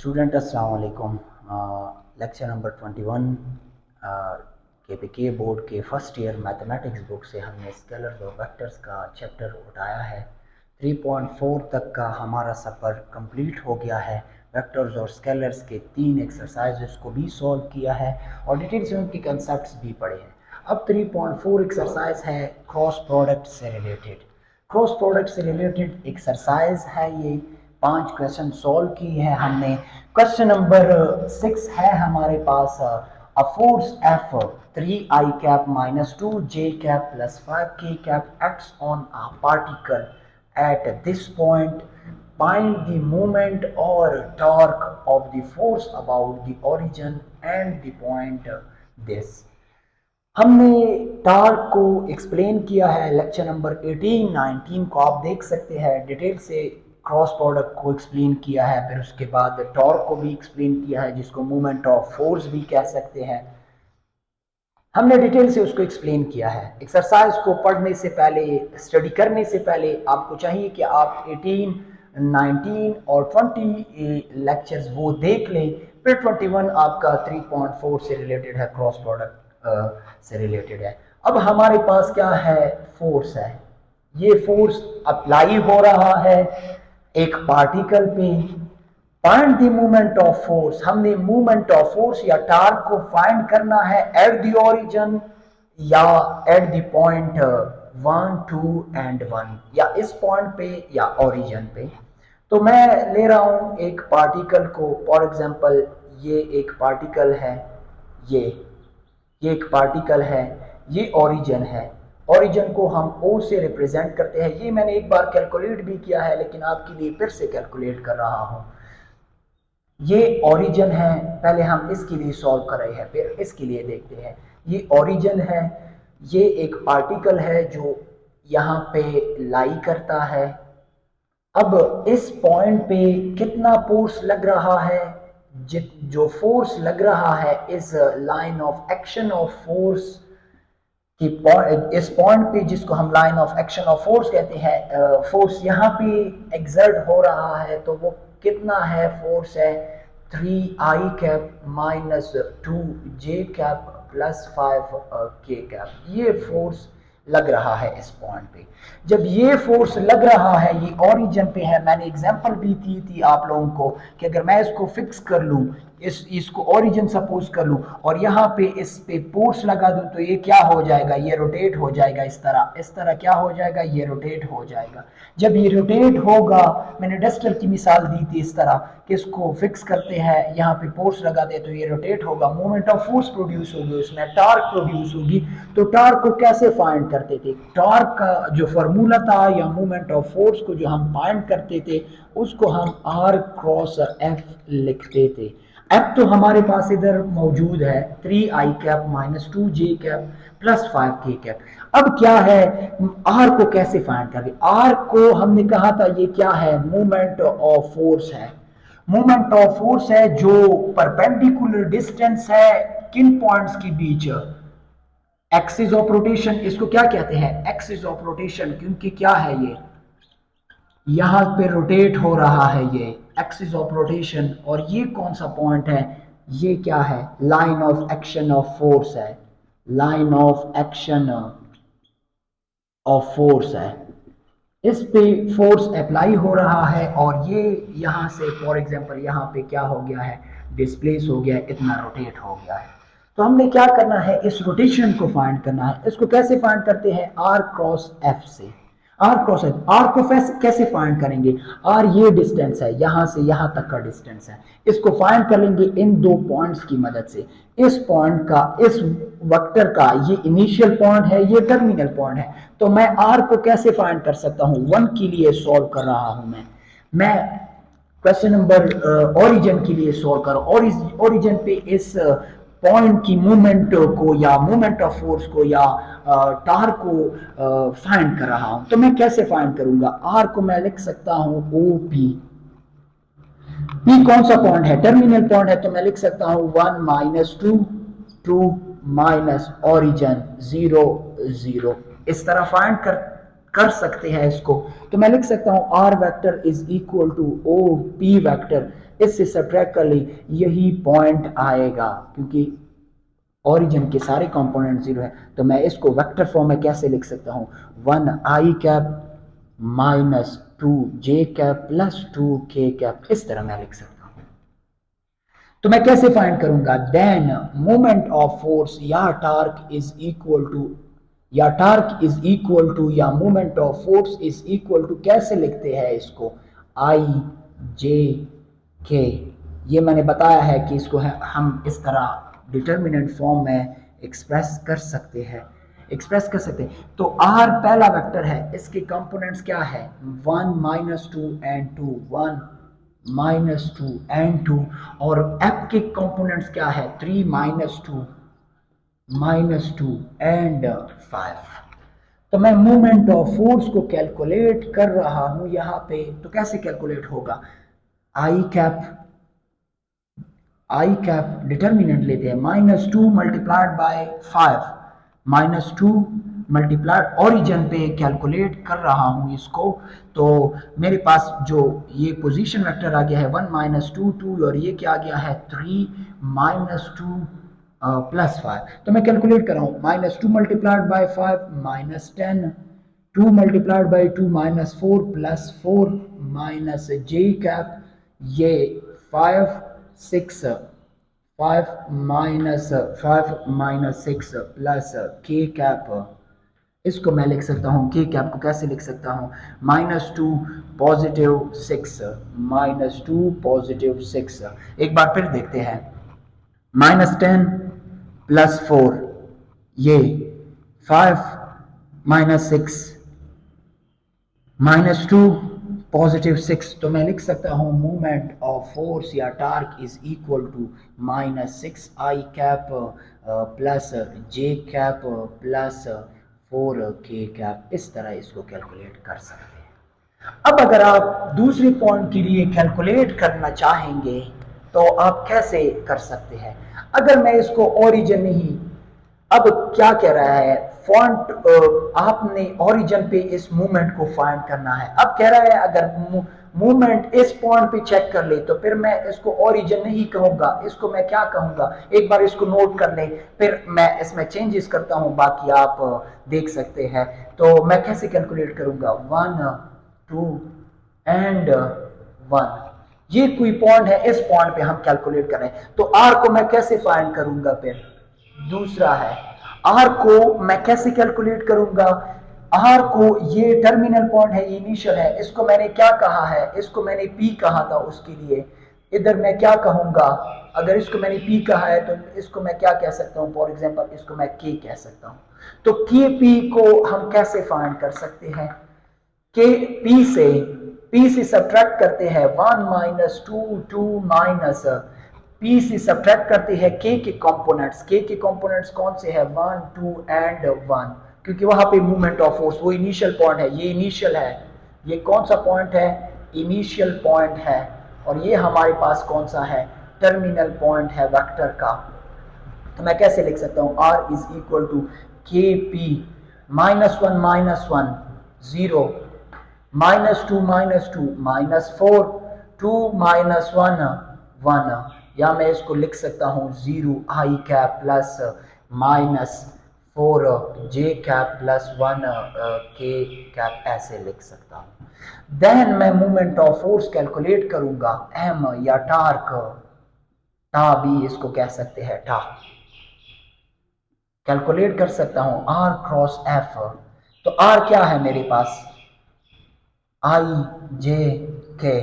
Student अस्सलाम वालेकुम। Lecture number 21 KPK board के फर्स्ट ईयर मैथमेटिक्स बुक से हमने स्केलर्स और वेक्टर्स का चैप्टर उठाया है। 3.4 तक का हमारा सफ़र कंप्लीट हो गया है। वेक्टर्स और स्केलर्स के 3 एक्सरसाइजेस को भी सॉल्व किया है और डिटेल से उनके कंसेप्ट्स भी पढ़े हैं। अब 3.4 एक्सरसाइज है क्रॉस प्रोडक्ट से रिलेटेड। क्रॉस प्रोडक्ट से रिलेटेड एक्सरसाइज है ये। 5 क्वेश्चन सॉल्व की है हमने। क्वेश्चन नंबर 6 है हमारे पास। A force F 3i cap minus 2j cap plus 5k cap acts on a particle at this point. Find the moment or torque of the force about the origin and the point this. हमने torque को explain किया है lecture number 18 19 को आप देख सकते हैं। Detail से क्रॉस प्रोडक्ट को एक्सप्लेन किया है, फिर उसके बाद टॉर्क को भी एक्सप्लेन किया है जिसको मूवमेंट ऑफ फोर्स भी कह सकते हैं। हमने डिटेल से उसको एक्सप्लेन किया है। एक्सरसाइज को पढ़ने से पहले, स्टडी करने से पहले आपको चाहिए कि आप 18 19 और 20 लेक्चर्स वो देख लें। फिर 21 आपका 3.4 से रिलेटेड है, क्रॉस प्रोडक्ट से रिलेटेड है। अब हमारे पास क्या है, फोर्स है। ये फोर्स अप्लाई हो रहा है एक पार्टिकल पे। Find the movement of force. हमने मूवमेंट ऑफ फोर्स या टार्क को फाइंड करना है एट द ओरिजिन या एट द पॉइंट 1 2 एंड 1, या इस पॉइंट पे या ओरिजिन पे। तो मैं ले रहा हूं एक पार्टिकल को, फॉर एग्जांपल ये एक पार्टिकल है, ये एक पार्टिकल है, ये ओरिजिन है। ओरिजिन को हम O से रिप्रेजेंट करते हैं। ये मैंने एक बार कैलकुलेट भी किया है लेकिन आपके लिए फिर से कैलकुलेट कर रहा हूं। ये ओरिजिन है, पहले हम इसके लिए सॉल्व कर रहे हैं, फिर इसके लिए देखते हैं। ये ओरिजिन है, ये एक पार्टिकल है जो यहाँ पे लाई करता है। अब इस पॉइंट पे कितना फोर्स लग रहा है, जो फोर्स लग रहा है इस line of action of force की इस पॉइंट पे, जिसको हम line of action of force कहते हैं, फोर्स यहाँ पे एग्जर्ट हो रहा है। तो वो कितना है, फोर्स है 3i cap minus 2j cap plus 5k cap. ये फोर्स लग रहा है इस पॉइंट पे। जब ये फोर्स लग रहा है, ये ओरिजिन पे है। मैंने एग्जांपल भी दी थी आप लोगों को कि अगर मैं इसको फिक्स कर लूं, इसको ओरिजिन सपोज कर लूं और यहाँ पे इस पे फोर्स लगा दूं, तो ये क्या हो जाएगा, ये रोटेट हो जाएगा। इस तरह क्या हो जाएगा, ये रोटेट हो जाएगा। जब ये रोटेट होगा, मैंने डस्टर की मिसाल दी थी इस तरह कि इसको फिक्स करते हैं, यहाँ पे फोर्स लगा दे तो ये रोटेट होगा, मूवमेंट ऑफ फोर्स प्रोड्यूस होगी, उसमें टार्क प्रोड्यूस होगी। तो टार्क को कैसे फाइंड करते थे, टार्क का जो फार्मूला था या मूवमेंट ऑफ फोर्स को जो हम फाइंड करते थे, उसको हम R क्रॉस F लिखते थे। अब तो हमारे पास इधर मौजूद है 3i cap minus 2j cap plus 5k cap. अब क्या है, R को कैसे फाइंड करें। R को हमने कहा था ये क्या है, मूवमेंट ऑफ फोर्स है। मूवमेंट ऑफ फोर्स है जो परपेंडिकुलर डिस्टेंस है किन पॉइंट्स के बीच, एक्सिस ऑफ रोटेशन। इसको क्या कहते हैं, एक्सिस ऑफ रोटेशन, क्योंकि क्या है ये यहां पे रोटेट हो रहा है, ये एक्सिस ऑफ रोटेशन। और ये कौन सा पॉइंट है, ये क्या है, line of action of force है, line of action of force है। इस पे फोर्स अप्लाई हो रहा है और ये यहां से फॉर एग्जांपल यहाँ पे क्या हो गया है, डिस्प्लेस हो गया है, इतना रोटेट हो गया है। तो हमने क्या करना है, इस रोटेशन को फाइंड करना है। इसको कैसे फाइंड करते हैं, R क्रॉस F से। R क्रॉस F, R को कैसे फाइंड करेंगे, R ये डिस्टेंस है, यहां से यहां तक का डिस्टेंस है। इसको फाइंड कर लेंगे इन दो पॉइंट्स की मदद से। इस पॉइंट का, इस वेक्टर का ये इनिशियल पॉइंट है, ये टर्मिनल पॉइंट है। तो मैं R को कैसे फाइंड कर सकता हूं, 1 के लिए सॉल्व कर रहा हूं मैं क्वेश्चन नंबर ओरिजिन के लिए सॉल्व कर, और इस ओरिजिन पे इस पॉइंट की मूवमेंट को या मूवमेंट ऑफ फोर्स को या टार्क को फाइंड कर रहा हूं। तो मैं कैसे फाइंड करूंगा, आर को मैं लिख सकता हूं ओ पी। पी कौन सा पॉइंट है, टर्मिनल पॉइंट है, तो मैं लिख सकता हूं 1 माइनस 2 2 माइनस ओरिजिन 0 0। इस तरह फाइंड कर सकते हैं इसको, तो मैं लिख सकता हूं R vector is equal to O P vector, इससे सब्ट्रैक्ट कर ली, यही पॉइंट आएगा क्योंकि ओरिजिन के सारे कंपोनेंट जीरो है। तो मैं इसको वेक्टर फॉर्म में कैसे लिख सकता हूं, 1 i cap minus 2 j cap plus 2 k cap, इस तरह मैं लिख सकता हूं। तो मैं कैसे फाइंड करूंगा, देन मोमेंट ऑफ फोर्स या टार्क इज इक्वल टू, या टार्क इज इक्वल टू या moment of force is equal to, कैसे लिखते हैं इसको, आई जे के, ये मैंने बताया है कि इसको है हम इस तरह डिटर्मिनेंट फॉर्म में एक्सप्रेस कर सकते हैं। तो आर पहला वेक्टर है, इसके कंपोनेंट्स क्या है, 1 माइनस 2 एंड 2, 1 माइनस 2 एंड 2, और एफ के कंपोनेंट्स क्या है, 3 माइनस टू एंड 5। तो मैं मोमेंट ऑफ फोर्स को कैलकुलेट कर रहा हूं यहां पे, तो कैसे कैलकुलेट होगा, आई कैप डिटर्मिनेंट लेते हैं, -2 मल्टीप्लाइड बाय 5, -2 मल्टीप्लाइड ओरिजिन पे कैलकुलेट कर रहा हूं इसको। तो मेरे पास जो ये पोजीशन वेक्टर आ गया है 1 -2 2, और ये क्या आ गया है 3 -2 +5। तो मैं कैलकुलेट कर रहा हूँ, -2 multiplied by 5 -10, 2 multiplied by 2 -4 +4 minus j cap, ये 5 6 5 प्लस k कैप, इसको मैं लिख सकता हूँ, k कैप को कैसे लिख सकता हूँ, -2 +2 +6। एक बार फिर देखते हैं, -10 +4, ये 5 -6 -2 +6। तो मैं लिख सकता हूँ मूवमेंट ऑफ फोर्स या torque is equal to -6i cap plus j cap plus 4k cap, इस तरह इसको कैलकुलेट कर सकते हैं। अब अगर आप दूसरे पॉइंट के लिए कैलकुलेट करना चाहेंगे तो आप कैसे कर सकते हैं, अगर मैं इसको ओरिजिन नहीं, अब क्या कह रहा है फॉन्ट, आपने ओरिजिन पे इस मूवमेंट को फाइंड करना है। अब कह रहा है अगर मूवमेंट इस पॉइंट पे चेक कर ले तो फिर मैं इसको ओरिजिन नहीं कहूंगा, इसको मैं क्या कहूंगा, एक बार इसको नोट कर ले, फिर मैं इसमें चेंजेस करता हूं, बाकी आप देख सकते हैं। तो मैं कैसे कैलकुलेट करूंगा, 1 2 एंड 1, ये कोई पॉइंट है, इस पॉइंट पे हम कैलकुलेट कर रहे हैं। तो आर को मैं कैसे फाइंड करूंगा, फिर दूसरा है आर को मैं कैसे कैलकुलेट करूंगा, आर को, ये टर्मिनल पॉइंट है, इनिशियल है, इसको मैंने क्या कहा है, इसको मैंने पी कहा था उसके लिए, इधर मैं क्या कहूंगा, अगर इसको मैंने पी कहा है तो इसको मैं क्या कह सकता हूं, फॉर एग्जांपल इसको मैं के कह सकता हूं। तो के पी को हम कैसे फाइंड कर सकते हैं, के पी से सब्ट्रैक्ट करते हैं 1 -2 2 माइनस, पी से सब्ट्रैक्ट करते हैं के कंपोनेंट्स, के कंपोनेंट्स कौन से हैं, 1 2 एंड 1, क्योंकि वहां पे मूवमेंट ऑफ फोर्स वो इनिशियल पॉइंट है, ये इनिशियल है, ये कौन सा पॉइंट है, इनिशियल पॉइंट है, और ये हमारे पास कौन सा है, टर्मिनल पॉइंट है वेक्टर का। तो मैं कैसे लिख सकता हूं, आर इज इक्वल टू के पी -1 0 -2 -4 2 -1 1, या मैं इसको लिख सकता हूं 0 I cap plus -4 j cap plus 1 k cap, ऐसे लिख सकता हूं। देन मैं मूवमेंट ऑफ फोर्स कैलकुलेट करूंगा, एम या टार्क, टा भी इसको कह सकते हैं, टा कैलकुलेट कर सकता हूं, आर क्रॉस एफ। तो आर क्या है मेरे पास, आई जे के,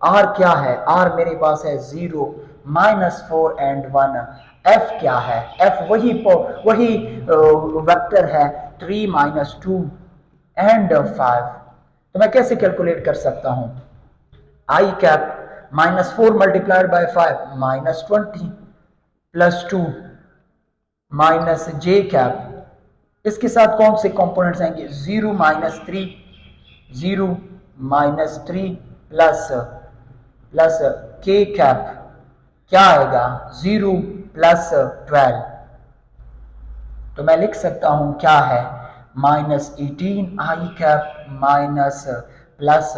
आर क्या है, आर मेरे पास है 0 -4 एंड 1, एफ क्या है, एफ वही वेक्टर है 3 -2 एंड 5। तो मैं कैसे कैलकुलेट कर सकता हूं, I cap -4 multiplied by 5 -20 +2 minus J cap, इसके साथ कौन से कंपोनेंट्स आएंगे, 0 -3 0 -3 प्लस के कैप, क्या आएगा 0 +12। तो मैं लिख सकता हूं क्या है, minus 18i cap minus plus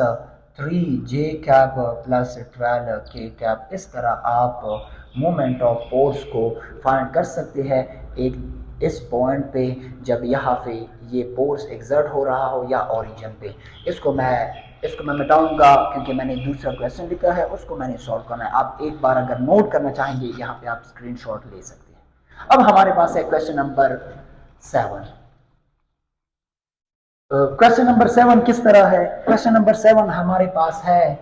3j cap plus 12k cap. इस तरह आप मोमेंट ऑफ फोर्स को फाइंड कर सकते हैं एक इस पॉइंट पे, जब यहाँ पे ये फोर्स एग्जर्ट हो रहा हो या ओरिजिन पे। इसको मैं मिटाऊंगा क्योंकि मैंने दूसरा क्वेश्चन लिखा है, उसको मैंने सॉल्व करना है। आप एक बार अगर नोट करना चाहेंगे यहाँ पे आप स्क्रीनशॉट ले सकते हैं। अब हमारे पास है क्वेश्चन नंबर 7। क्वेश्चन नंबर 7 किस तरह है? क्वेश्चन नंबर 7 हमारे पास है,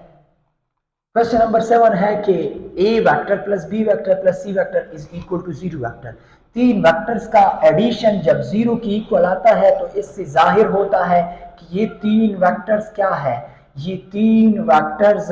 क्वेश्चन नंबर 7 है कि A vector plus B vector plus C vector is equal to zero vector. तीन वेक्टर्स का एडिशन जब जीरो की इक्वल आता है तो इससे जाहिर होता है कि ये तीन वेक्टर्स क्या है, ये तीन वेक्टर्स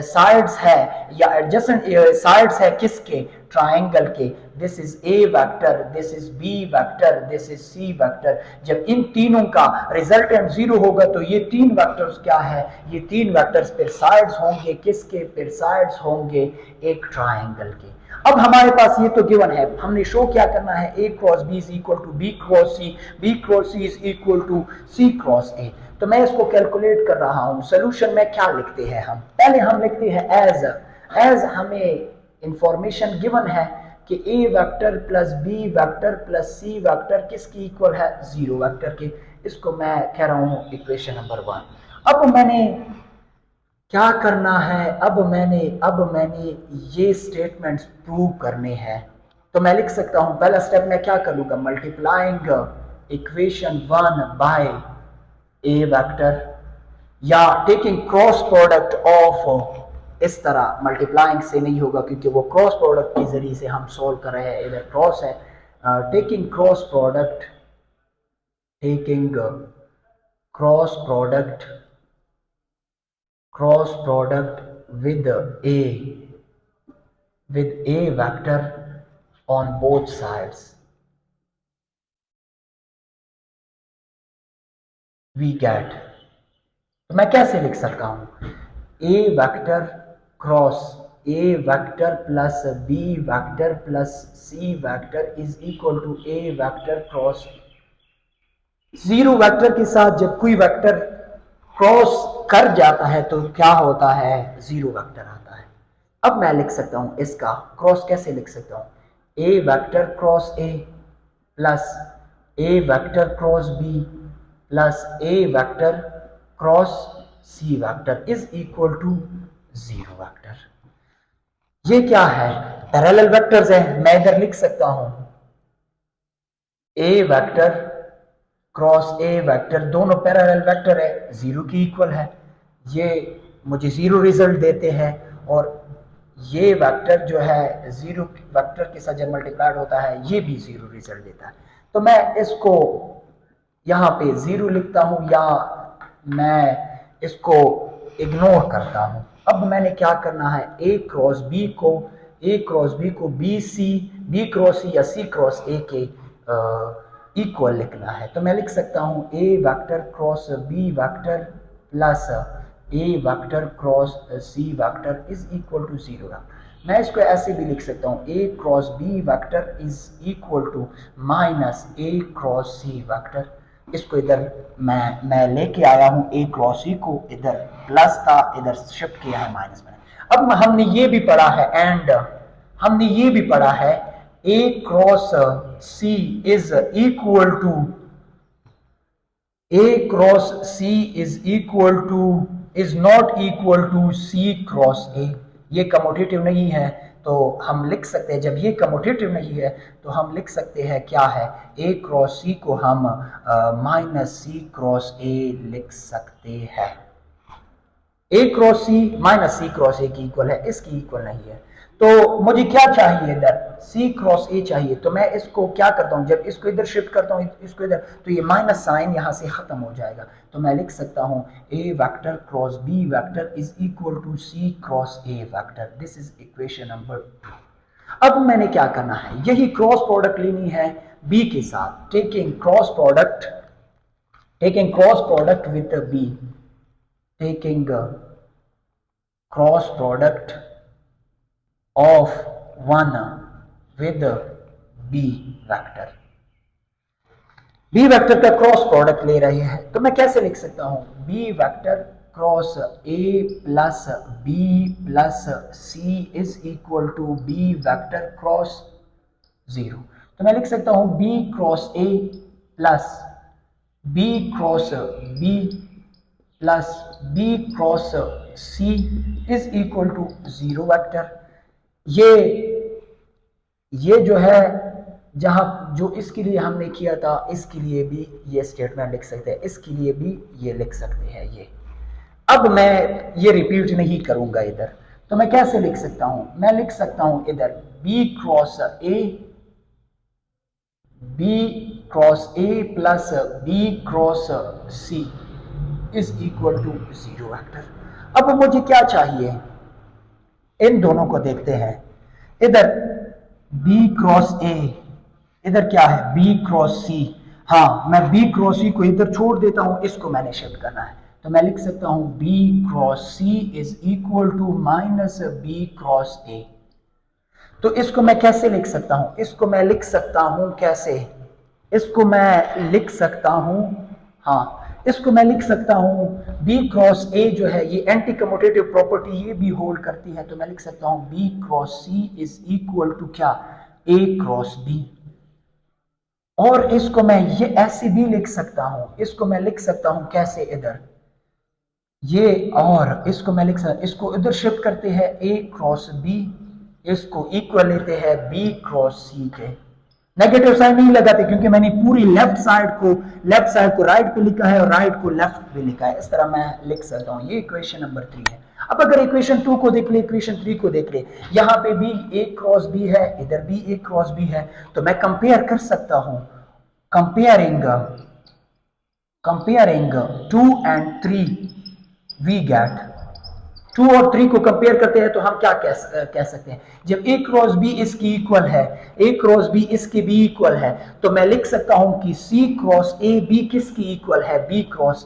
साइड्स है या एडजेसेंट साइड्स है किसके? ट्राइंगल के। This is A vector, this is B vector, this is C vector. जब इन तीनों का रिजल्टेंट जीरो होगा तो ये तीन वेक्टर्स क्या है? ये तीन वेक्टर्स फिर साइड्स होंगे किसके? फिर साइड्स होंगे एक ट्राइंगल के। अब हमारे पास ये तो गिवन है, हमने शो क्या करना है? A cross B is equal to B cross C, B cross C is equal to C cross A. तो मैं इसको कैलकुलेट कर रहा हूं। सोल्यूशन में क्या लिखते हैं हम? पहले हम लिखते हैं एज हमें इंफॉर्मेशन गिवन है कि A vector plus B vector plus C vector किसकी इक्वल है? जीरो वेक्टर के। इसको मैं कह रहा हूं इक्वेशन नंबर 1। अब मैंने क्या करना है? अब मैंने ये स्टेटमेंट्स प्रूव करने हैं। तो मैं लिख सकता हूं, पहला स्टेप मैं क्या करूंगा? मल्टीप्लाइंग इक्वेशन 1 बाय ए वेक्टर या टेकिंग क्रॉस प्रोडक्ट ऑफ, इस तरह मल्टीप्लाइंग से नहीं होगा क्योंकि वो क्रॉस प्रोडक्ट के जरिए से हम सोल्व कर रहे हैं, इधर क्रॉस है। Taking cross product with a vector on both sides, we get। तो मैं कैसे लिख सकता हूं? A vector cross A vector plus B vector plus C vector is equal to A vector cross. Zero vector के साथ जब कोई वेक्टर क्रॉस कर जाता है तो क्या होता है? जीरो वेक्टर आता है। अब मैं लिख सकता हूं इसका क्रॉस कैसे लिख सकता हूं? A vector cross A plus A vector cross B plus A vector cross C vector is equal to zero vector. ये क्या है? पैरेलल वेक्टर्स है। मैं इधर लिख सकता हूं A vector cross A vector, दोनों पैरेलल वेक्टर है, जीरो की इक्वल है। ये मुझे जीरो रिजल्ट देते हैं और ये वेक्टर जो है जीरो वेक्टर के साथ जब मल्टीप्लाइड होता है ये भी जीरो रिजल्ट देता है। तो मैं इसको यहाँ पे जीरो लिखता हूं या मैं इसको इग्नोर करता हूं। अब मैंने क्या करना है? ए क्रॉस बी को बी क्रॉस सी या सी क्रॉस ए के इक्वल लिखना है। तो मैं लिख सकता हूं A vector cross B vector plus A vector cross C vector is equal to zero. मैं इसको ऐसे भी लिख सकता हूं A cross B vector is equal to minus A cross C vector. इसको इधर मैं लेके आया हूं ए क्रॉस सी को, इधर प्लस था इधर शिफ्ट किया है माइनस में। अब हमने ये भी पढ़ा है हमने ये भी पढ़ा है A cross C is equal to A cross C is not equal to C cross A. ये कम्यूटेटिव नहीं है तो हम लिख सकते हैं, जब ये कम्यूटेटिव नहीं है तो हम लिख सकते हैं क्या है? ए क्रॉस सी को हम माइनस सी क्रॉस ए लिख सकते हैं। A cross C minus C cross A की इक्वल है, इसकी इक्वल नहीं है। तो मुझे क्या चाहिए? इधर सी क्रॉस ए चाहिए। तो मैं इसको क्या करता हूं, जब इसको इधर शिफ्ट करता हूं इसको इधर, तो ये माइनस साइन यहां से खत्म हो जाएगा। तो मैं लिख सकता हूं A vector cross B vector is equal to C cross A vector. This is equation number 2। अब मैंने क्या करना है? यही क्रॉस प्रोडक्ट लेनी है बी के साथ। Taking cross product with B, taking cross product of 1 with b vector। B vector का क्रॉस प्रोडक्ट ले रहे हैं, तो मैं कैसे लिख सकता हूं, B vector cross A plus B plus C is equal to B vector cross 0। तो मैं लिख सकता हूं B cross A plus B cross B plus B cross C is equal to 0 vector. ये ये जो है, जहां जो इसके लिए हमने किया था, इसके लिए भी ये स्टेटमेंट लिख सकते हैं, इसके लिए भी ये लिख सकते हैं। ये अब मैं ये रिपीट नहीं करूंगा इधर, तो मैं कैसे लिख सकता हूं, मैं लिख सकता हूं इधर B cross A, B cross A plus B cross C is equal to 0 vector. अब मुझे क्या चाहिए, इन दोनों को देखते हैं। इधर बी क्रॉस ए, इधर क्या है बी क्रॉस सी। हाँ, मैं बी क्रॉस सी को इधर छोड़ देता हूं, इसको मैंने शिफ्ट करना है, तो मैं लिख सकता हूं B cross C is equal to minus B cross A. तो इसको मैं कैसे लिख सकता हूं, इसको मैं लिख सकता हूं कैसे, इसको मैं लिख सकता हूं, हाँ इसको मैं लिख सकता हूं B क्रॉस A जो है ये एंटी कम्यूटेटिव प्रॉपर्टी ये भी होल्ड करती है, तो मैं लिख सकता हूं B cross C is equal to क्या, A क्रॉस B। और इसको मैं ये ऐसे भी लिख सकता हूं, इसको मैं लिख सकता हूं कैसे, इधर ये, और इसको मैं लिख सकता, इसको इधर शिफ्ट करते हैं A क्रॉस B, इसको इक्वल लेते हैं B क्रॉस C के। नेगेटिव साइन नहीं लगाते क्योंकि मैंने पूरी लेफ्ट साइड को राइट पे लिखा है और राइट को लेफ्ट पे लिखा है, इस तरह मैं लिख सकता हूं। ये इक्वेशन नंबर 3 है। अब अगर इक्वेशन 2 को देख ले, इक्वेशन 3 को देख ले, यहाँ पे भी A क्रॉस B है, इधर भी A क्रॉस B है, तो मैं कंपेयर कर सकता हूं, comparing comparing 2 and 3 we get, 2 और 3 को कंपेयर करते हैं तो हम क्या कह सकते हैं, जब A क्रॉस B इसकी इक्वल है, A क्रॉस B इसके भी इक्वल है, तो मैं लिख सकता हूं कि C क्रॉस A B किसकी इक्वल है, B क्रॉस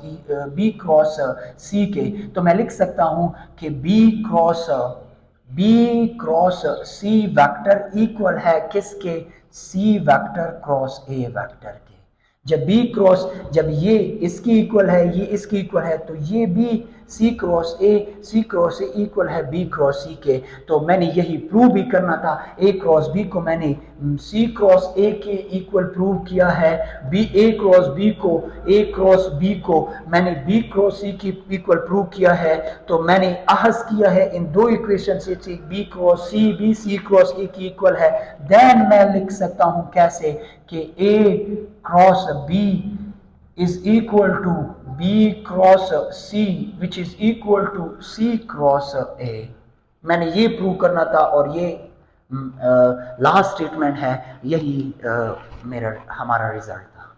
C के। तो मैं लिख सकता हूं कि B cross C vector equal है किसके, C vector cross A vector के। जब ये इसकी इक्वल है, ये इसकी इक्वल है, तो ये भी C क्रॉस A इक्वल है B क्रॉस C के। तो मैंने यही प्रूव भी करना था, A क्रॉस B को मैंने C क्रॉस A के इक्वल प्रूव किया है, A क्रॉस B को मैंने B क्रॉस C की इक्वल प्रूव किया है। तो मैंने अहस किया है इन दो इक्वेशन से, B क्रॉस C भी C क्रॉस A की इक्वल है। देन मैं लिख सकता हूं कैसे कि A cross B is equal to B cross C which is equal to C cross A। मैंने ये प्रूव करना था और ये लास्ट स्टेटमेंट है, यही हमारा रिजल्ट था।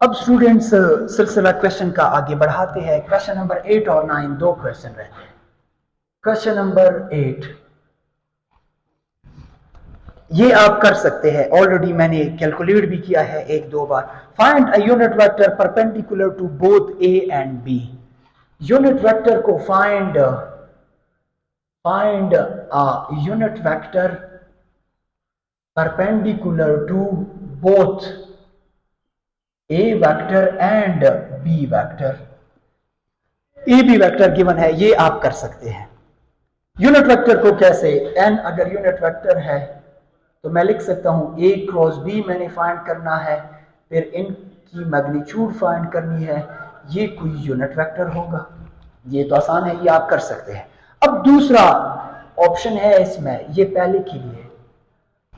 अब स्टूडेंट्स सिलसिला क्वेश्चन का आगे बढ़ाते हैं। क्वेश्चन नंबर 8 और 9 दो क्वेश्चन रहते हैं। क्वेश्चन नंबर 8 ये आप कर सकते हैं, ऑलरेडी मैंने कैलकुलेट भी किया है एक दो बार। Find a unit vector perpendicular to both A and B। Unit vector को find a unit vector perpendicular to both A vector and B vector. A B vector given है, ये आप कर सकते हैं। यूनिट वेक्टर को कैसे, n अगर यूनिट वेक्टर है तो मैं लिख सकता हूं A क्रॉस B मैंने फाइंड करना है, फिर इनकी मैग्नीट्यूड फाइंड करनी है, ये कोई यूनिट वेक्टर होगा। ये तो आसान है, ये आप कर सकते हैं। अब दूसरा ऑप्शन है इसमें, ये पहले के लिए,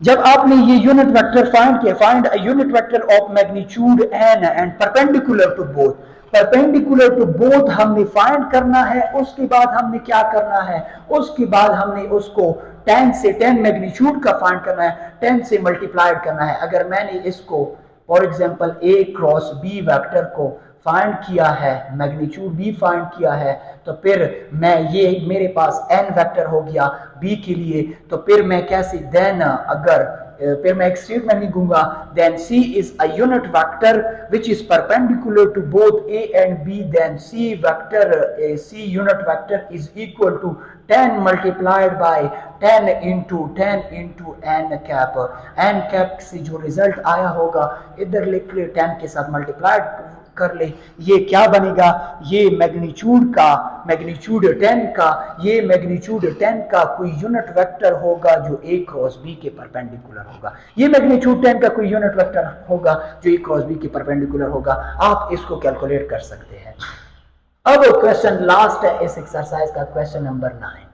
जब आपने ये यूनिट वेक्टर फाइंड किया, find a unit vector of magnitude n and perpendicular to both, perpendicular to both हमने फाइंड करना है। उसके बाद हमने क्या करना है, उसके बाद हमने उसको 10 से 10 मैग्नीट्यूड का फाइंड करना है, 10 से मल्टीप्लाइड करना है। अगर मैंने इसको for example A cross B vector को फाइंड किया है, मैग्नीट्यूड भी फाइंड किया है, तो फिर मैं ये मेरे पास n वेक्टर हो गया B के लिए, तो फिर मैं कैसे देन अगर फिर मैं एक स्टेटमेंट लिखूंगा, then C is a unit vector which is perpendicular to both A and B, then C vector C unit vector is equal to 10 multiplied by 10 into N cap. N cap से जो result आया होगा इधर लिख ले, 10 के साथ multiplied कर ले, ये क्या बनेगा, ये मैग्नीट्यूड 10 का, ये मैग्नीट्यूड 10 का कोई यूनिट वेक्टर होगा जो ए क्रॉस बी के परपेंडिकुलर होगा। ये मैग्नीट्यूड 10 का कोई यूनिट वेक्टर होगा जो ए क्रॉस बी के परपेंडिकुलर होगा। आप इसको कैलकुलेट कर सकते हैं। अब क्वेश्चन लास्ट है इस एक्सरसाइज का, क्वेश्चन नंबर 9।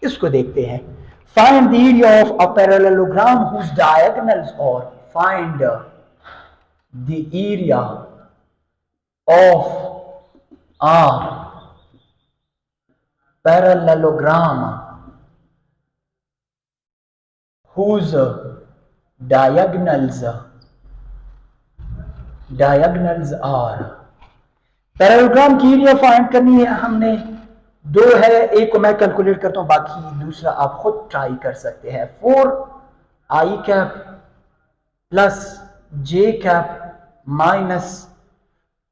इसको देखते हैं। Find the area of a parallelogram whose diagonals, और find the area of a parallelogram whose diagonals are, parallelogram की एरिया फाइंड करनी है हमने। दो है, एक को मैं कैलकुलेट करता हूं, बाकी दूसरा आप खुद ट्राई कर सकते हैं। 4i cap plus j cap minus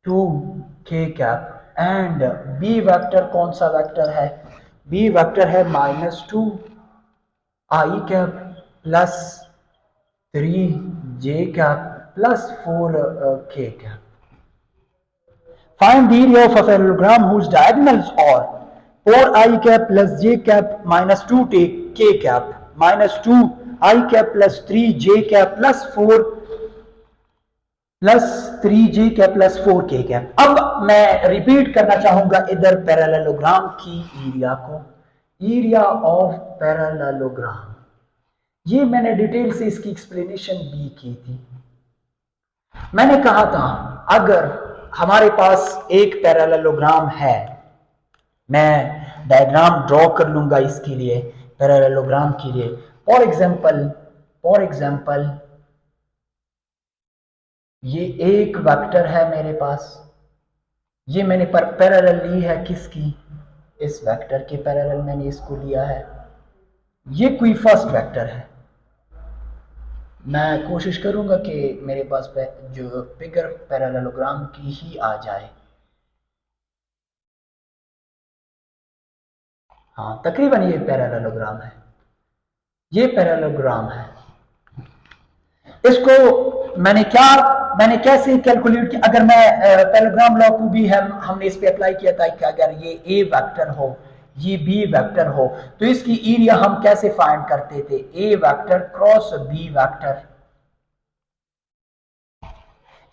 2k cap, and B vector कौन सा वेक्टर है, बी वेक्टर है -2i cap plus 3j cap plus 4k cap. Find the area of a parallelogram whose diagonals are 4i cap plus j cap minus 2k cap minus 2i cap plus 3j cap plus 3j cap plus 4k cap. अब मैं repeat करना चाहूंगा इधर parallelogram की area को, area of parallelogram. ये मैंने detail से इसकी एक्सप्लेनेशन भी की थी। मैंने कहा था अगर हमारे पास एक पैरेललोग्राम है, मैं डायग्राम ड्रॉ कर लूंगा इसके लिए, पैरेललोग्राम के लिए। फॉर एग्जांपल ये एक वेक्टर है मेरे पास, ये मैंने पैरेलल ली है किसकी, इस वेक्टर के पैरेलल मैंने इसको लिया है। ये कोई फर्स्ट वेक्टर है। मैं कोशिश करूंगा कि मेरे पास जो फिगर पैरेललोग्राम की ही आ जाए। हाँ, तकरीबन ये पैरेललोग्राम है, ये पैरेललोग्राम है। इसको मैंने कैसे कैलकुलेट किया, अगर मैं पैरेललोग्राम लॉ को भी हमने इस पे अप्लाई किया था कि अगर ये ए वेक्टर हो, ये बी वेक्टर हो, तो इसकी एरिया हम कैसे फाइंड करते थे, ए वेक्टर क्रॉस बी वेक्टर,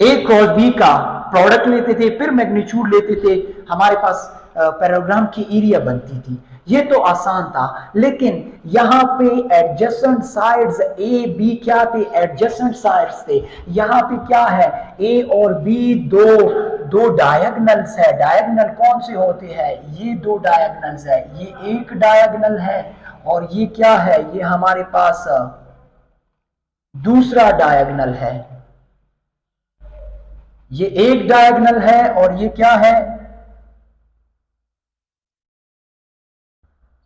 ए क्रॉस बी का प्रोडक्ट लेते थे, फिर मैग्नीट्यूड लेते थे, हमारे पास पैरेललोग्राम की एरिया बनती थी। ये तो आसान था, लेकिन यहां पे एडजेसेंट साइड्स ए बी क्या थे, एडजेसेंट साइड्स थे। यहां पे क्या है, ए और बी दो डायगोनल्स है। डायगोनल कौन से होते हैं, ये दो डायगोनल्स है, ये एक डायगोनल है और ये क्या है, ये हमारे पास दूसरा डायगोनल है। ये एक डायगोनल है और ये क्या है,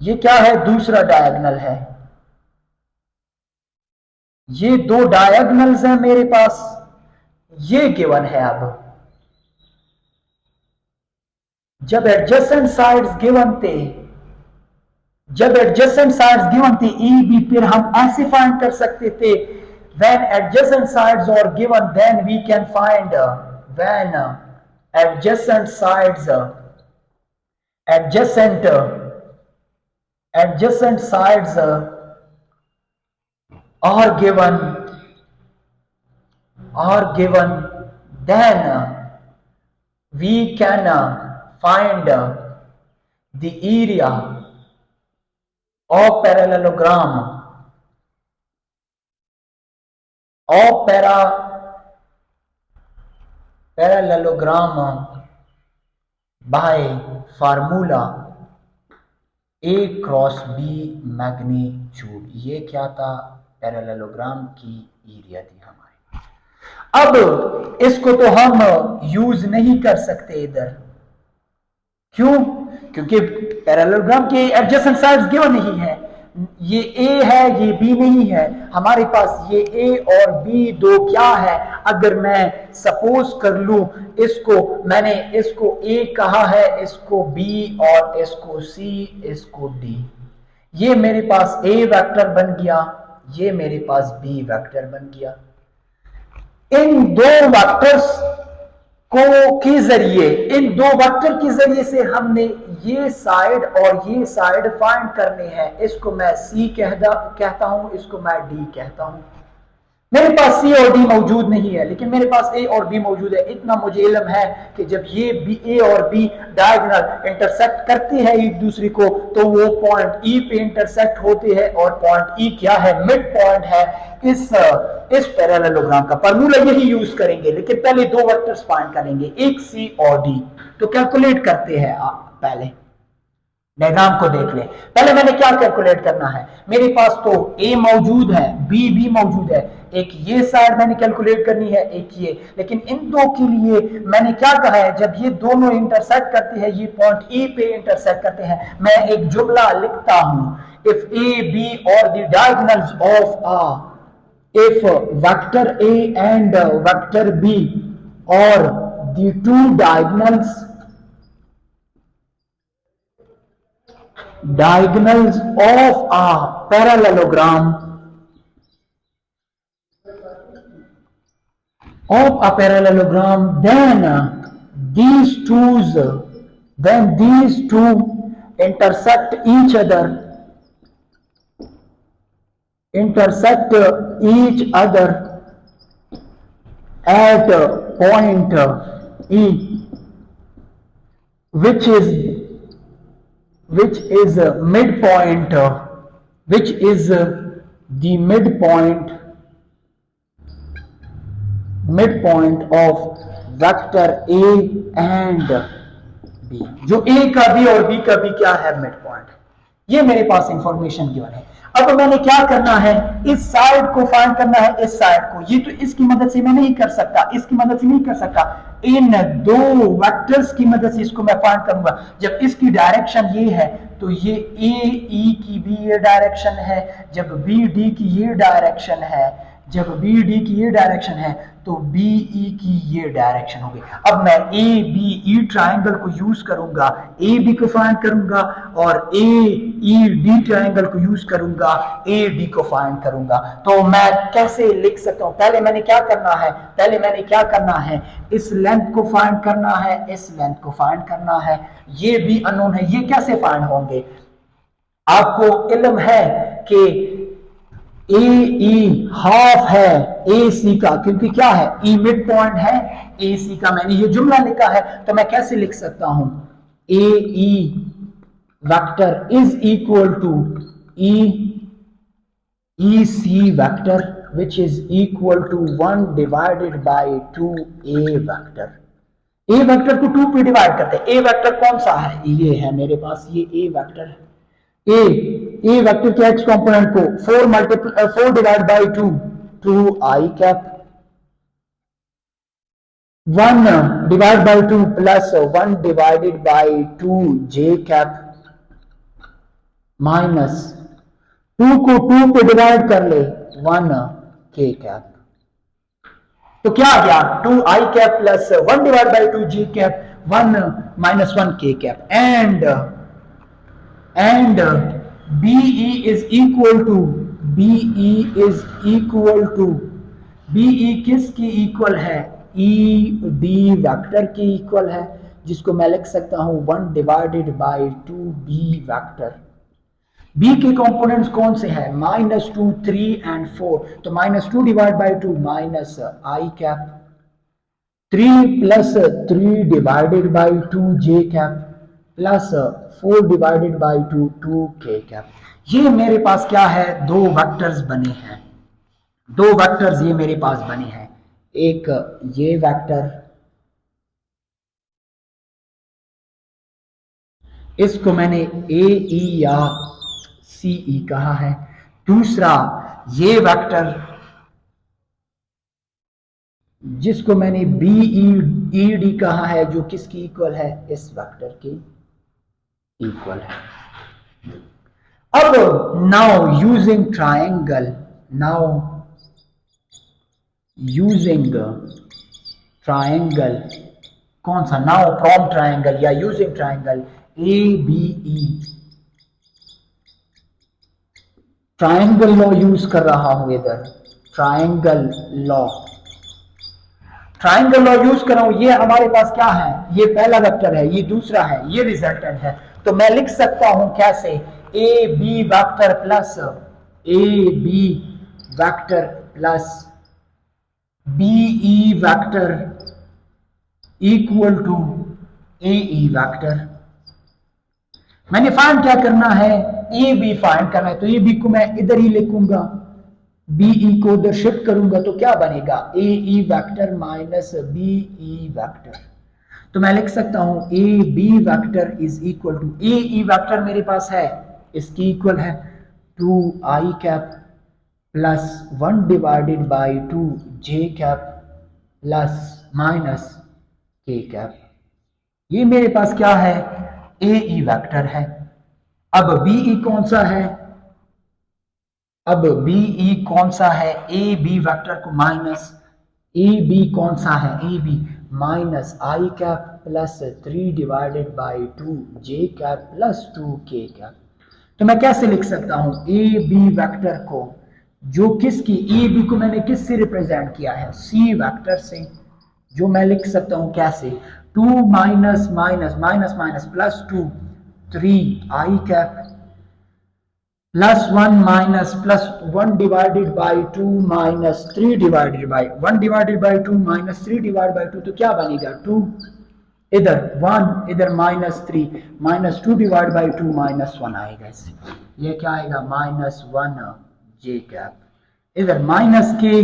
ये क्या है, दूसरा डायगोनल है। ये दो डायगोनल्स हैं मेरे पास, ये गिवन है। अब जब एडजेसेंट साइड्स गिवन थे, ई बी, फिर हम ऐसे फाइंड कर सकते थे, when adjacent sides are given then we can find when adjacent sides are given then we can find the area of parallelogram by formula A cross B magnitude. ये क्या था, parallelogram की एरिया थी हमारी। अब इसको तो हम यूज नहीं कर सकते इधर, क्यों, क्योंकि पैरेललोग्राम के एडजेसेंट साइड्स गिवन नहीं है। ये ए है, ये बी नहीं है, हमारे पास ये ए और बी दो क्या है। अगर मैं सपोज कर लूं इसको, मैंने इसको ए कहा है, इसको बी और इसको सी, इसको डी, ये मेरे पास ए वेक्टर बन गया, ये मेरे पास बी वेक्टर बन गया। इन दो वेक्टर्स को के जरिए, इन दो वेक्टर के जरिए से हमने ये साइड और ये साइड फाइंड करने हैं। इसको मैं सी कहता हूं, इसको मैं डी कहता हूं। मेरे पास सी और डी मौजूद नहीं है, लेकिन मेरे पास ए और बी मौजूद है। इतना मुझे इल्म है कि जब ये बी, ए और बी डायगोनल इंटरसेक्ट करते हैं एक दूसरे को, तो वो पॉइंट ई पे इंटरसेक्ट होते हैं, और पॉइंट ई क्या है, मिड पॉइंट है इस पैरेललोग्राम का। फॉर्मूला यही यूज करेंगे, लेकिन पहले दो वेक्टर्स फाइंड करेंगे, एक सी और डी। तो कैलकुलेट करते हैं पहले डायग्राम को देख ले। पहले मैंने क्या कैलकुलेट करना है, मेरे पास तो ए मौजूद है, बी भी मौजूद है, एक ये साइड मैंने कैलकुलेट करनी है, एक ये। लेकिन इन दो के लिए मैंने क्या कहा है, जब ये दोनों इंटरसेक्ट करते हैं, ये पॉइंट ए पे इंटरसेक्ट करते हैं, मैं एक जुमला लिखता हूं, if A B are the diagonals of आ, if vector A and vector B are the two diagonals of a parallelogram then these two intersect each other at point E, which is midpoint, which is the midpoint of vector A and B। जो A का B और B का B क्या है, mid point. ये मेरे पास information given है। अब मैंने क्या करना है, इस साइड को फाइंड करना है, इस साइड को। ये तो इसकी मदद से मैं नहीं कर सकता, इसकी मदद से नहीं कर सकता, इन दो वेक्टर्स की मदद से इसको मैं फाइंड करूंगा। जब इसकी डायरेक्शन ये है, तो ये ए ई की भी ये डायरेक्शन है, जब बी डी की ये डायरेक्शन है, जब बी डी की ये डायरेक्शन है, तो बी ई की ये डायरेक्शन होगी। अब मैं ए बी ई ट्राइंगल को यूज करूंगा, ए बी को फाइंड करूंगा, और ए ई डी ट्राइंगल को यूज करूंगा, ए डी को फाइंड करूंगा। तो मैं कैसे लिख सकता हूं, पहले मैंने क्या करना है, इस लेंथ को फाइंड करना है, इस लेंथ को फाइंड करना है। ये भी अननोन है, ये कैसे फाइंड होंगे। आपको इल्म है कि ए ई हाफ है ए सी का, क्योंकि क्या है, ई मिड पॉइंट है ए सी का। मैंने ये जुमला लिखा है, तो मैं कैसे लिख सकता हूं, A E vector is equal to E C vector, which is equal to 1 divided by 2 A vector. A vector को 2 पे डिवाइड करते हैं। ए वेक्टर कौन सा है, ये है मेरे पास, ये ए वेक्टर है। ए वेक्टर के एक्स कंपोनेंट को 4 divide by 2 I cap, 1 divide by 2 plus 1 divided by 2 J cap, minus 2 को 2 पे डिवाइड कर ले 1 के कैप। तो क्या आ गया, 2 I cap plus 1 divide by 2 G cap, 1 minus 1 K cap. And BE is equal to BE किसकी equal है, ED वेक्टर की इक्वल है, जिसको मैं लिख सकता हूं 1 divided by 2B vector. B के कंपोनेंट्स कौन से हैं, -2 3 एंड 4, तो -2 divide by 2 minus I cap, 3 plus 3 divided by 2 J cap, plus 4 divided by 2 K cap. ये मेरे पास क्या है, दो वेक्टर्स बने हैं, दो वेक्टर्स ये मेरे पास बने हैं। एक ये वेक्टर, इसको मैंने ए ई या सी ई कहा है। दूसरा ये वेक्टर, जिसको मैंने बी ई डी कहा है, जो किसकी इक्वल है, इस वेक्टर की इक्वल है। अब now using triangle, now using triangle, कौन सा, नाउ फ्रॉम ट्रायंगल या using triangle A B E, triangle law use कर रहा हूं इधर, triangle law, triangle law use कर रहा हूं। ये हमारे पास क्या है, ये पहला वेक्टर है, ये दूसरा है, ये रिजल्टेंट है। तो मैं लिख सकता हूं कैसे, A B vector plus A B vector plus B E vector equal to A E vector. मैंने फाइंड क्या करना है, ए बी फाइंड करना है, तो ए बी को मैं इधर ही लिखूंगा, बीई को उधर शिफ्ट करूंगा तो क्या बनेगा, A E vector minus B E vector. तो मैं लिख सकता हूं A B vector is equal to, A E vector मेरे पास है, इसकी इक्वल है to I cap plus 1/2 J cap plus minus K cap. ये मेरे पास क्या है, ए ई वैक्टर है। अब बीई कौन सा है, अब बीई कौन सा है, ए बी वेक्टर को माइनस, ए बी कौन सा है, A B minus I cap plus 3/2 J cap plus 2 K cap. तो मैं कैसे लिख सकता हूं ए बी वेक्टर को, जो किसकी, ए बी को मैंने किससे रिप्रेजेंट किया है, सी वेक्टर से, जो मैं लिख सकता हूं कैसे, 2 minus minus minus minus plus 2 3 I cap plus 1 minus plus 1/2 minus 3/1/2 minus 3/2, तो क्या बनेगा 2, इधर 1, इधर माइनस 3 माइनस 2/2 माइनस 1 आएगा इससे, ये क्या आएगा माइनस 1 जे कैप, इधर माइनस के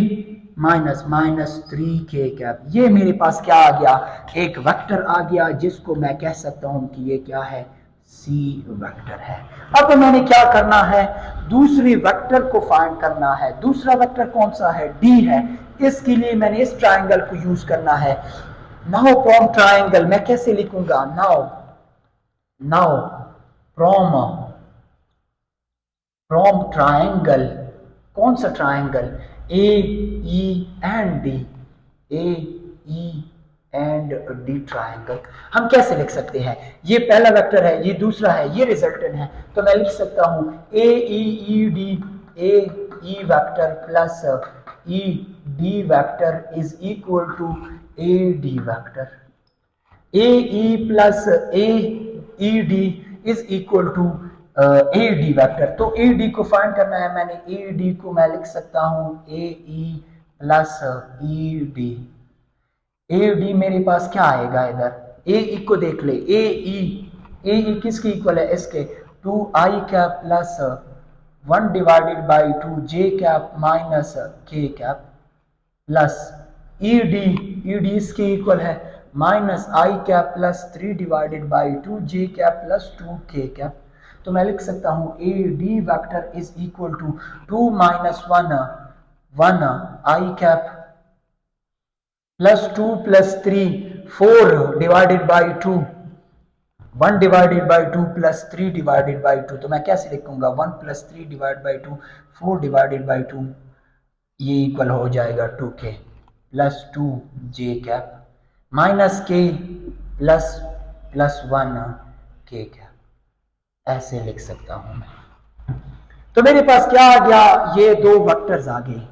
माइनस माइनस 3 के कैप। ये मेरे पास क्या आ गया, एक वेक्टर आ गया जिसको मैं कह सकता हूं कि ये क्या है, सी वेक्टर है। अब मैंने क्या करना है, दूसरी वेक्टर को फाइंड करना है। दूसरा वेक्टर कौन सा है, डी है। इसके लिए मैंने इस ट्राइंगल को यूज करना है। नाउ फ्रॉम ट्राइंगल मैं कैसे लिखूंगा, now now from from triangle, कौन सा triangle, A E and D, A E and D triangle. हम कैसे लिख सकते हैं, ये पहला वेक्टर है, ये दूसरा है, ये रिजल्टेंट है, तो मैं लिख सकता हूं A E D, A E vector plus E D vector is equal to A D vector. A E plus A E D is equal to A D vector. तो ए डी को find करना है मैंने, A D को मैं लिख सकता हूं A E plus E D. A D मेरे पास क्या आएगा, इधर ए ई को देख ले, ए ई किसकी इक्वल है, इसके 2 I cap plus 1/2 J cap minus K cap plus E D इसके इक्वल है minus I cap plus 3/2 J cap plus 2 K cap. तो मैं लिख सकता हूं A D vector is equal to 2 minus 1 I cap plus 2 plus 3 4/2 1/2 plus 3/2। तो मैं कैसे लिखूंगा 1 प्लस 3/2 4/2, ये इक्वल हो जाएगा 2 के प्लस 2 जे कैप माइनस के प्लस प्लस 1 के कैप। ऐसे लिख सकता हूं मैं। तो मेरे पास क्या आ गया, ये दो वेक्टर्स आ गए,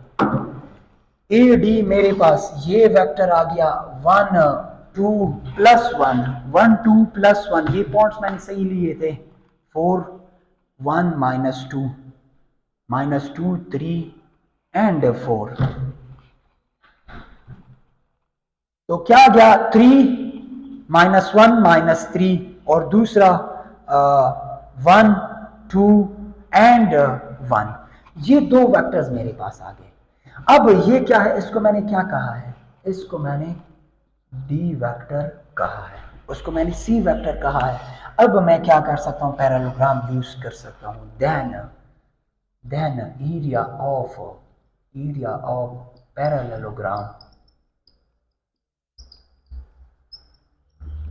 ए डी मेरे पास ये वेक्टर आ गया 1 2 प्लस 1 1 2 प्लस 1, ये पॉइंट्स मैंने सही लिए थे, 4 1 माइनस 2 3 एंड 4। तो क्या आ गया 3 माइनस 1 माइनस 3 और दूसरा 1 2 एंड 1, ये दो वेक्टर्स मेरे पास आ गए। अब ये क्या है, इसको मैंने क्या कहा है, इसको मैंने डी वेक्टर कहा है, उसको मैंने सी वेक्टर कहा है। अब मैं क्या कर सकता हूं, पैरेललोग्राम यूज कर सकता हूं। Then area of parallelogram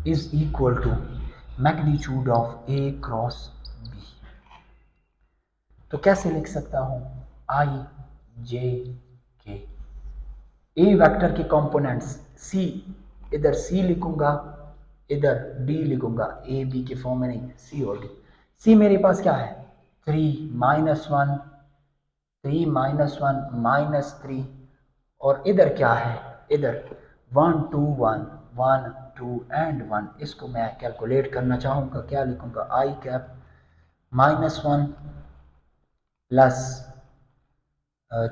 is equal to magnitude of A cross B। तो कैसे लिख सकता हूँ, आई जे के, ए वेक्टर के कंपोनेंट्स सी, इधर सी लिखूंगा, इधर डी लिखूंगा, ए बी के फॉर्म में नहीं, सी और डी। सी मेरे पास क्या है, 3 - 1, 3 - 1 - 3, और इधर क्या है, इधर 1 2 1 1 2 एंड 1। इसको मैं कैलकुलेट करना चाहूँगा, क्या लिखूंगा, आई cap -1 plus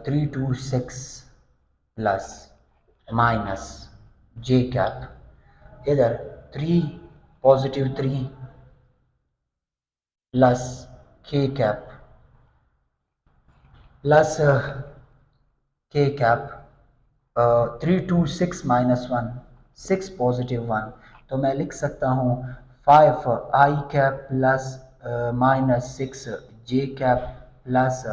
3 2 6 plus minus J cap, इधर 3 +3 प्लस के कैप प्लस के कैप 3 2 6 -1 6 +1, तो मैं लिख सकता हूँ 5 आई कैप प्लस -6 जे कैप प्लस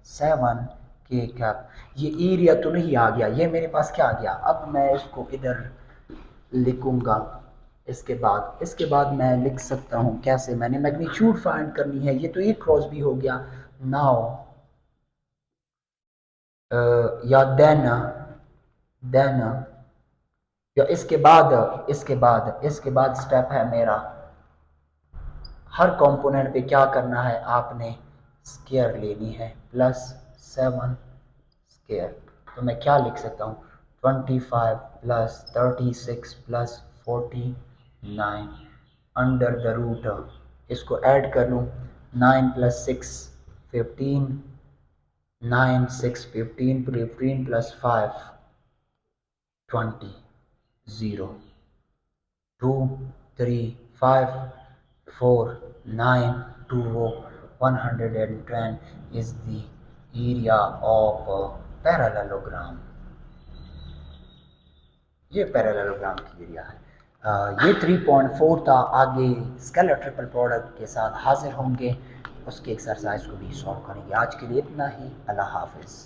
7 के कैप। ये एरिया तो नहीं आ गया, ये मेरे पास क्या आ गया। अब मैं इसको इधर लिखूंगा, इसके बाद मैं लिख सकता हूँ कैसे, मैंने मैग्नीट्यूड फाइंड करनी है, ये तो एक क्रॉस भी हो गया नाउ, या देन या इसके बाद स्टेप है मेरा, हर कंपोनेंट पे क्या करना है, आपने स्केयर लेनी है, +7 स्केयर। तो मैं क्या लिख सकता हूँ, 25 plus 36 plus 49 under the root, इसको ऐड कर लूँ, 9 + 6 15, 9 6 15 15 plus 5 20 0 2 3 5 4 9 2 110 is the area of parallelogram। ये पैरेललोग्राम की एरिया है। ये 3.4 था। आगे स्केलर ट्रिपल प्रोडक्ट के साथ हाजिर होंगे, उसके एक्सरसाइज को भी सॉल्व करेंगे। आज के लिए इतना ही, अल्लाह हाफिज़।